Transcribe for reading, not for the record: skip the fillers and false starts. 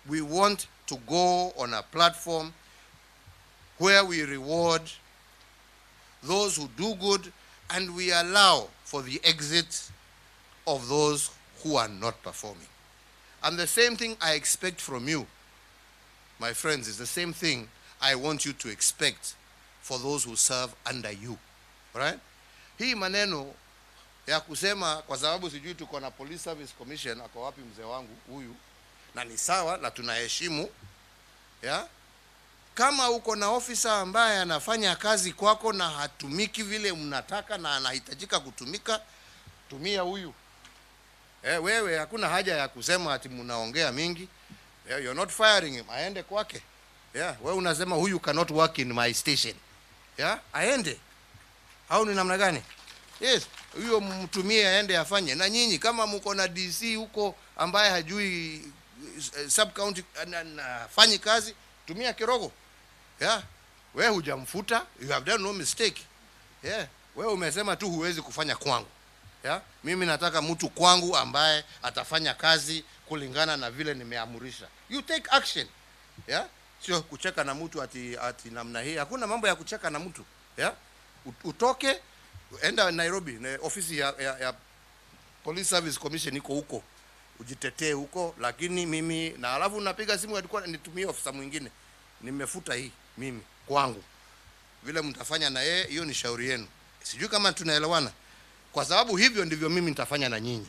We want to go on a platform where we reward those who do good and we allow for the exit of those who are not performing. And the same thing I expect from you, my friends, is the same thing I want you to expect for those who serve under you. Right? Hii maneno ya kusema kwa sababu sijui tuko na Police Service Commission, ako wapi mzee wangu huyu, na ni sawa na tunaheshimu, ya? Kama uko na officer ambaye anafanya kazi kwako na hatumiki vile mnataka na anahitajika kutumika, tumia huyu. Wewe hakuna haja ya kusema ati mnaongea mingi. You're not firing him. Aende kwake. Wewe unasema huyu cannot work in my station. Aende. Au ni namna gani? Yes, huyo mtumie aende afanye. Na nyinyi kama mko na DC huko ambaye hajui sub county anafanya kazi, tumia kirogo. Wewe hujamfuta, you have done no mistake. Wewe umesema tu huwezi kufanya kwangu. Mimi nataka mtu kwangu ambaye atafanya kazi kulingana na vile nimeamurisha. You take action. Sio kucheka na mtu ati namna hii. Hakuna mambo ya kucheka na mtu. Utoke, enda Nairobi, na ofisi ya Police Service Commission iko huko. Ujitetee huko, lakini mimi na alafu unapiga simu alikuwa nitumie ofisa mwingine. Nimefuta hii mimi kwangu. Vile mtafanya na yeye, hiyo ni shauri yenu. Sijui kama tunaelewana. Kwa sababu hivyo ndivyo mimi nitafanya na nyinyi.